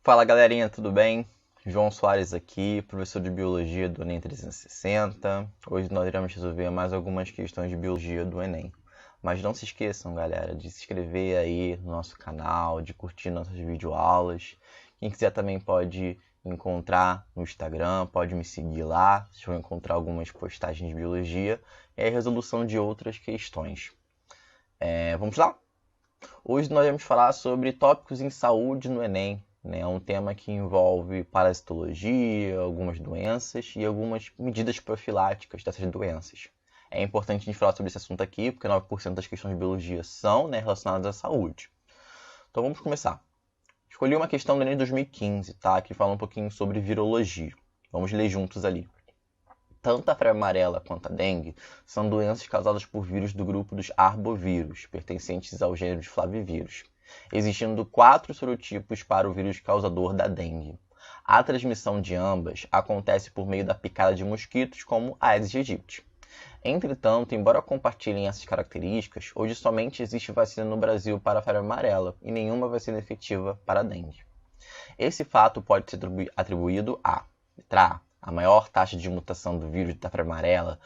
Fala galerinha, tudo bem? João Soares aqui, professor de Biologia do Enem 360. Hoje nós iremos resolver mais algumas questões de Biologia do Enem. Mas não se esqueçam, galera, de se inscrever aí no nosso canal, de curtir nossas videoaulas. Quem quiser também pode me encontrar no Instagram, pode me seguir lá. Vocês vão encontrar algumas postagens de Biologia e a resolução de outras questões. Vamos lá? Hoje nós vamos falar sobre tópicos em saúde no Enem. É um tema que envolve parasitologia, algumas doenças e algumas medidas profiláticas dessas doenças. É importante a gente falar sobre esse assunto aqui, porque 9% das questões de biologia são relacionadas à saúde. Então vamos começar. Escolhi uma questão do Enem 2015, tá? Que fala um pouquinho sobre virologia. Vamos ler juntos ali. Tanto a febre amarela quanto a dengue são doenças causadas por vírus do grupo dos arbovírus, pertencentes ao gênero de flavivírus, existindo 4 sorotipos para o vírus causador da dengue. A transmissão de ambas acontece por meio da picada de mosquitos, como a Aedes aegypti. Entretanto, embora compartilhem essas características, hoje somente existe vacina no Brasil para a febre amarela e nenhuma vacina efetiva para a dengue. Esse fato pode ser atribuído a: letra A, a maior taxa de mutação do vírus da febre amarela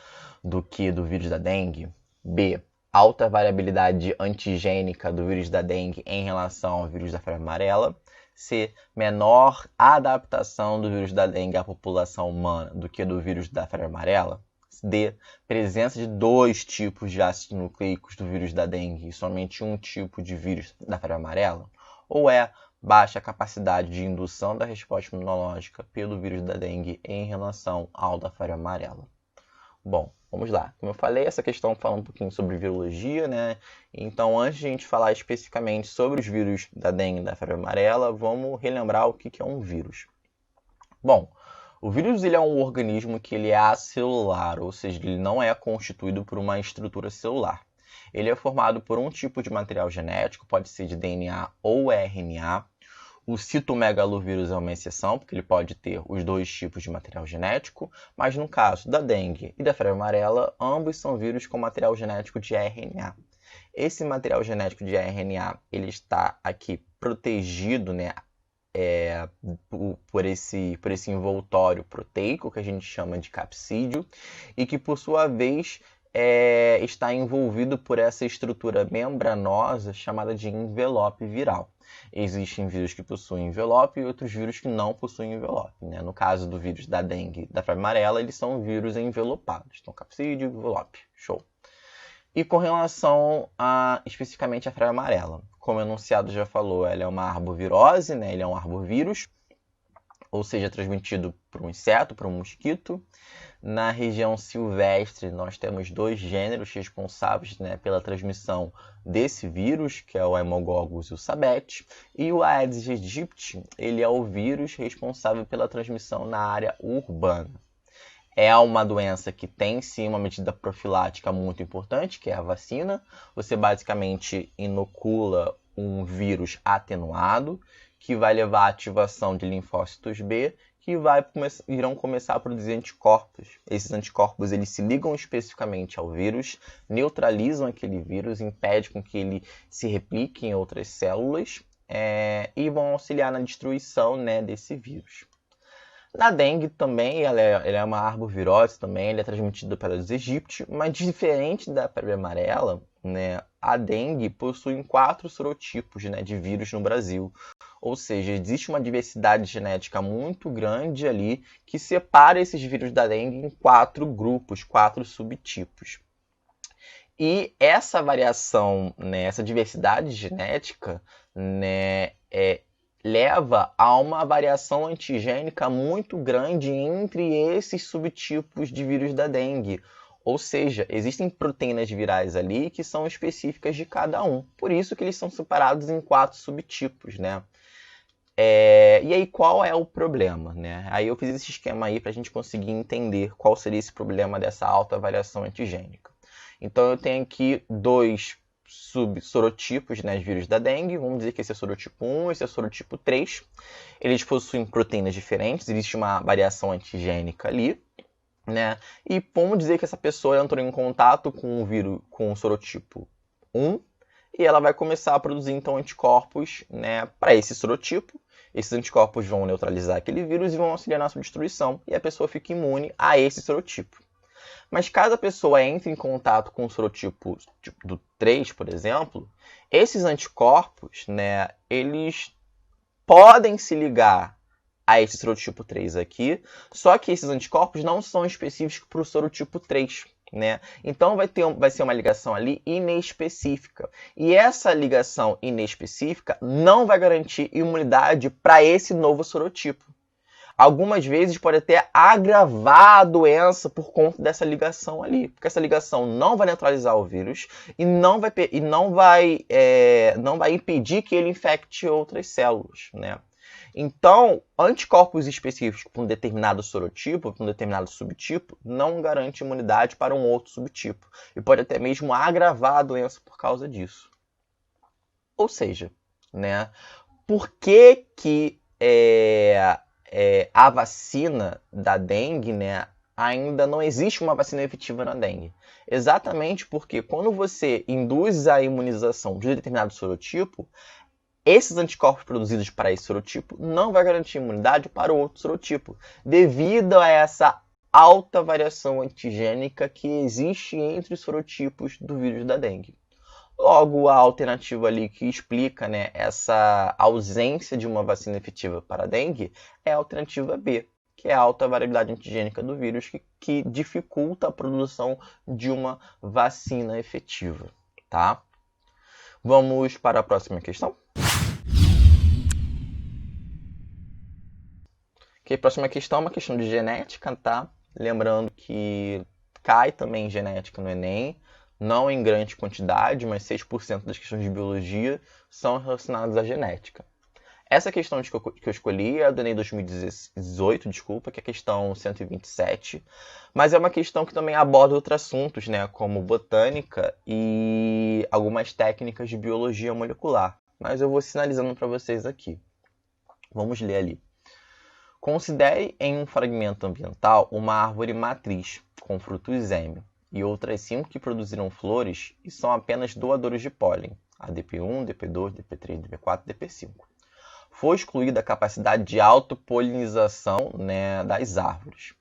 do que do vírus da dengue. B, alta variabilidade antigênica do vírus da dengue em relação ao vírus da febre amarela. C, menor adaptação do vírus da dengue à população humana do que do vírus da febre amarela. D, presença de 2 tipos de ácidos nucleicos do vírus da dengue e somente um tipo de vírus da febre amarela. Ou E, baixa capacidade de indução da resposta imunológica pelo vírus da dengue em relação ao da febre amarela. Bom, vamos lá. Como eu falei, essa questão fala um pouquinho sobre virologia, né? Então, antes de a gente falar especificamente sobre os vírus da dengue e da febre amarela, vamos relembrar o que é um vírus. Bom, o vírus ele é um organismo que ele é acelular, ou seja, ele não é constituído por uma estrutura celular. Ele é formado por um tipo de material genético, pode ser de DNA ou RNA. O citomegalovírus é uma exceção, porque ele pode ter os 2 tipos de material genético, mas no caso da dengue e da febre amarela, ambos são vírus com material genético de RNA. Esse material genético de RNA ele está aqui protegido, por esse envoltório proteico, que a gente chama de capsídeo, e que, por sua vez, está envolvido por essa estrutura membranosa chamada de envelope viral. Existem vírus que possuem envelope e outros vírus que não possuem envelope. No caso do vírus da dengue e da febre amarela, eles são vírus envelopados. Então, capsídeo, envelope. Show. E com relação especificamente à febre amarela, como o enunciado já falou, ela é uma arbovirose, ele é um arbovírus, ou seja, transmitido por um inseto, por um mosquito. Na região silvestre, nós temos 2 gêneros responsáveis pela transmissão desse vírus, que é o Haemococcus e o Sabete. E o Aedes aegypti, ele é o vírus responsável pela transmissão na área urbana. É uma doença que tem, sim, uma medida profilática muito importante, que é a vacina. Você basicamente inocula um vírus atenuado, que vai levar à ativação de linfócitos B, que irão começar a produzir anticorpos. Esses anticorpos eles se ligam especificamente ao vírus, neutralizam aquele vírus, impedem com que ele se replique em outras células e vão auxiliar na destruição desse vírus. Na dengue também, ela é uma arbovirose também, ela é transmitida pela Aedes aegypti, mas diferente da febre amarela, a dengue possui 4 sorotipos de vírus no Brasil. Ou seja, existe uma diversidade genética muito grande ali que separa esses vírus da dengue em 4 grupos, 4 subtipos. E essa variação, essa diversidade genética, leva a uma variação antigênica muito grande entre esses subtipos de vírus da dengue. Ou seja, existem proteínas virais ali que são específicas de cada um. Por isso que eles são separados em 4 subtipos, E aí, qual é o problema, Aí eu fiz esse esquema aí para a gente conseguir entender qual seria esse problema dessa alta variação antigênica. Então, eu tenho aqui 2 subsorotipos de vírus da dengue. Vamos dizer que esse é sorotipo 1, esse é sorotipo 3. Eles possuem proteínas diferentes, existe uma variação antigênica ali. E vamos dizer que essa pessoa entrou em contato com o vírus, com o sorotipo 1, e ela vai começar a produzir então anticorpos para esse sorotipo Esses anticorpos vão neutralizar aquele vírus e vão auxiliar na sua destruição, e a pessoa fica imune a esse sorotipo. Mas caso a pessoa entre em contato com o sorotipo do 3, por exemplo, esses anticorpos, né, eles podem se ligar a esse sorotipo 3 aqui, só que esses anticorpos não são específicos para o sorotipo 3. Né? Então vai ser uma ligação ali inespecífica. E essa ligação inespecífica não vai garantir imunidade para esse novo sorotipo. Algumas vezes pode até agravar a doença por conta dessa ligação ali. Porque essa ligação não vai neutralizar o vírus e não vai impedir que ele infecte outras células. Né? Então, anticorpos específicos para um determinado sorotipo, para um determinado subtipo, não garante imunidade para um outro subtipo. E pode até mesmo agravar a doença por causa disso. Ou seja, né, por que a vacina da dengue, né, ainda não existe uma vacina efetiva na dengue? Exatamente porque quando você induz a imunização de um determinado sorotipo, esses anticorpos produzidos para esse sorotipo não vai garantir imunidade para o outro sorotipo, devido a essa alta variação antigênica que existe entre os sorotipos do vírus da dengue. Logo, a alternativa ali que explica, né, essa ausência de uma vacina efetiva para a dengue é a alternativa B, que é a alta variabilidade antigênica do vírus, que dificulta a produção de uma vacina efetiva. Tá? Vamos para a próxima questão? A próxima questão é uma questão de genética, tá? Lembrando que cai também genética no Enem, não em grande quantidade, mas 6% das questões de biologia são relacionadas à genética. Essa questão que eu escolhi é a do Enem 2018, que é a questão 127, mas é uma questão que também aborda outros assuntos, né, como botânica e algumas técnicas de biologia molecular. Mas eu vou sinalizando para vocês aqui. Vamos ler ali. Considere em um fragmento ambiental uma árvore matriz, com frutos êmeo, e outras 5 que produziram flores e são apenas doadores de pólen, ADP1, DP2, DP3, DP4, DP5. Foi excluída a capacidade de autopolinização, né, das árvores.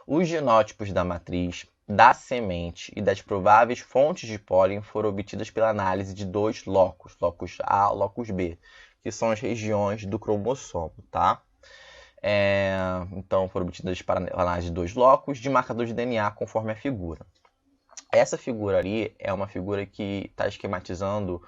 Os genótipos da matriz, da semente e das prováveis fontes de pólen foram obtidas pela análise de 2 locus, locus A e locus B, que são as regiões do cromossomo, tá? Então foram obtidas para análise de 2 locus de marcador de DNA conforme a figura. Essa figura ali é uma figura que está esquematizando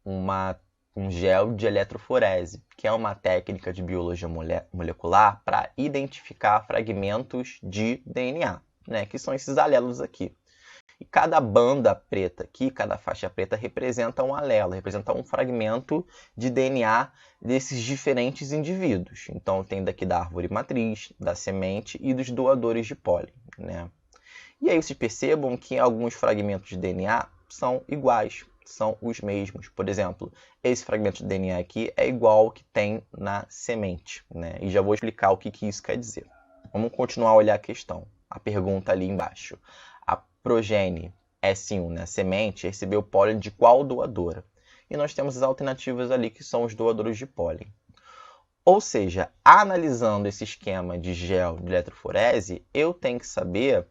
um gel de eletroforese, que é uma técnica de biologia molecular para identificar fragmentos de DNA, né, que são esses alelos aqui. E cada banda preta aqui, cada faixa preta representa um alelo, representa um fragmento de DNA desses diferentes indivíduos. Então tem daqui da árvore matriz, da semente e dos doadores de pólen, né? E aí vocês percebam que alguns fragmentos de DNA são iguais, são os mesmos. Por exemplo, esse fragmento de DNA aqui é igual ao que tem na semente, né? E já vou explicar o que isso quer dizer. Vamos continuar a olhar a questão, a pergunta ali embaixo. A progênie S1, né, a semente, recebeu pólen de qual doadora? E nós temos as alternativas ali que são os doadores de pólen. Ou seja, analisando esse esquema de gel de eletroforese, eu tenho que saber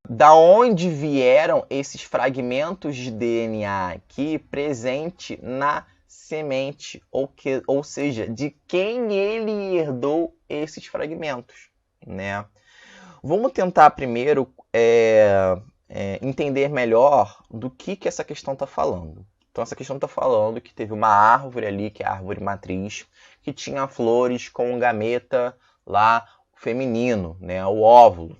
da onde vieram esses fragmentos de DNA aqui presente na semente, ou seja, de quem ele herdou esses fragmentos, né? Vamos tentar primeiro entender melhor do que essa questão está falando. Então essa questão está falando que teve uma árvore ali, que é a árvore matriz, que tinha flores com um gameta lá feminino, né, o óvulo.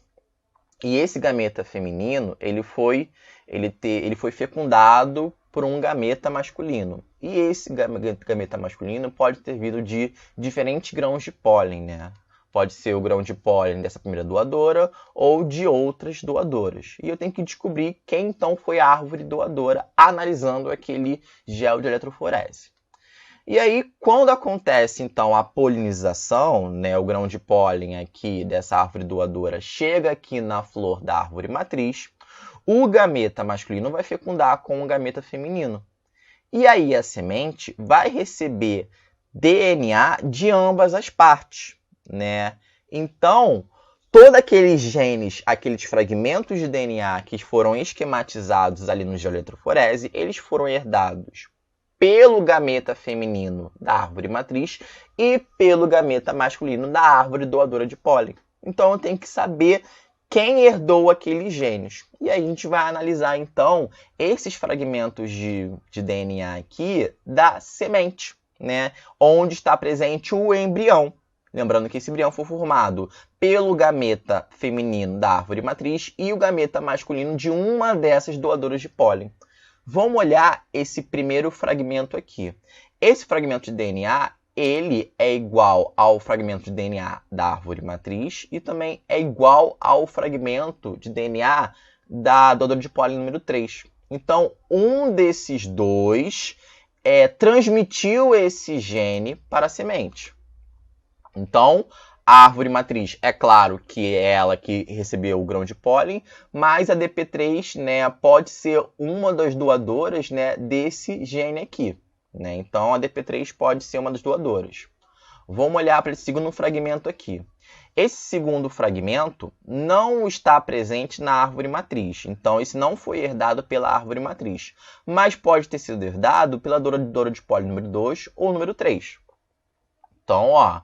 E esse gameta feminino, ele foi fecundado por um gameta masculino. E esse gameta masculino pode ter vindo de diferentes grãos de pólen, né? Pode ser o grão de pólen dessa primeira doadora ou de outras doadoras. E eu tenho que descobrir quem então foi a árvore doadora analisando aquele gel de eletroforese. E aí, quando acontece, então, a polinização, né, o grão de pólen aqui dessa árvore doadora chega aqui na flor da árvore matriz, o gameta masculino vai fecundar com o gameta feminino. E aí a semente vai receber DNA de ambas as partes, né? Então, todos aqueles genes, aqueles fragmentos de DNA que foram esquematizados ali no geoeletroforese, eles foram herdados pelo gameta feminino da árvore matriz e pelo gameta masculino da árvore doadora de pólen. Então, eu tenho que saber quem herdou aqueles genes. E aí a gente vai analisar, então, esses fragmentos de DNA aqui da semente, né? Onde está presente o embrião. Lembrando que esse embrião foi formado pelo gameta feminino da árvore matriz e o gameta masculino de uma dessas doadoras de pólen. Vamos olhar esse primeiro fragmento aqui. Esse fragmento de DNA, ele é igual ao fragmento de DNA da árvore matriz e também é igual ao fragmento de DNA da doadora de pólen número 3. Então, um desses dois transmitiu esse gene para a semente. Então, a árvore matriz, é claro que é ela que recebeu o grão de pólen, mas a DP3, né, pode ser uma das doadoras, né, desse gene aqui. Né? Então, a DP3 pode ser uma das doadoras. Vamos olhar para esse segundo fragmento aqui. Esse segundo fragmento não está presente na árvore matriz. Então, esse não foi herdado pela árvore matriz. Mas pode ter sido herdado pela doadora de pólen número 2 ou número 3. Então, ó,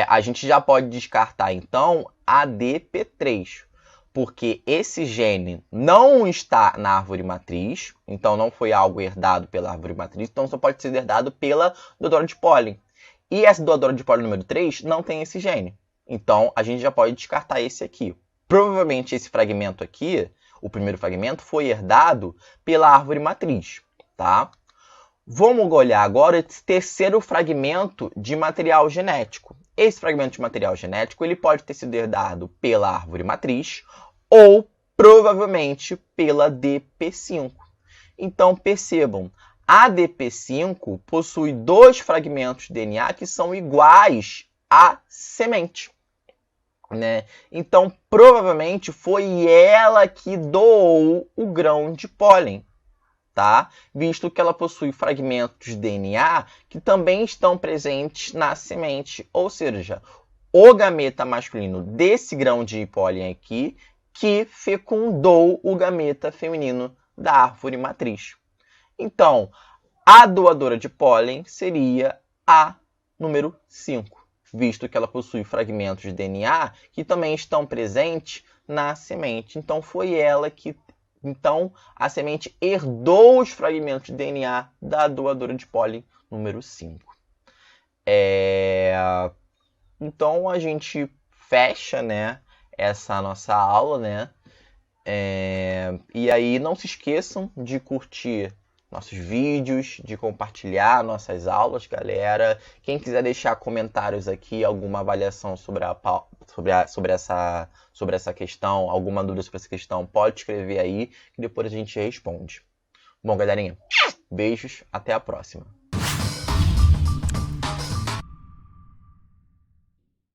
a gente já pode descartar, então, a DP3. Porque esse gene não está na árvore matriz, então não foi algo herdado pela árvore matriz, então só pode ser herdado pela doadora de pólen. E essa doadora de pólen número 3 não tem esse gene. Então, a gente já pode descartar esse aqui. Provavelmente esse fragmento aqui, o primeiro fragmento, foi herdado pela árvore matriz, tá? Vamos olhar agora esse terceiro fragmento de material genético. Esse fragmento de material genético ele pode ter sido herdado pela árvore matriz ou, provavelmente, pela DP5. Então, percebam, a DP5 possui dois fragmentos de DNA que são iguais à semente. Né? Então, provavelmente, foi ela que doou o grão de pólen. Tá? Visto que ela possui fragmentos de DNA que também estão presentes na semente. Ou seja, o gameta masculino desse grão de pólen aqui que fecundou o gameta feminino da árvore matriz. Então, a doadora de pólen seria a número 5, visto que ela possui fragmentos de DNA que também estão presentes na semente. Então, foi ela que Então, a semente herdou os fragmentos de DNA da doadora de pólen número 5. Então, a gente fecha, né, essa nossa aula, né? E aí, não se esqueçam de curtir nossos vídeos, de compartilhar nossas aulas, galera. Quem quiser deixar comentários aqui, alguma avaliação sobre essa questão, alguma dúvida sobre essa questão, pode escrever aí, que depois a gente responde. Bom, galerinha, beijos, até a próxima.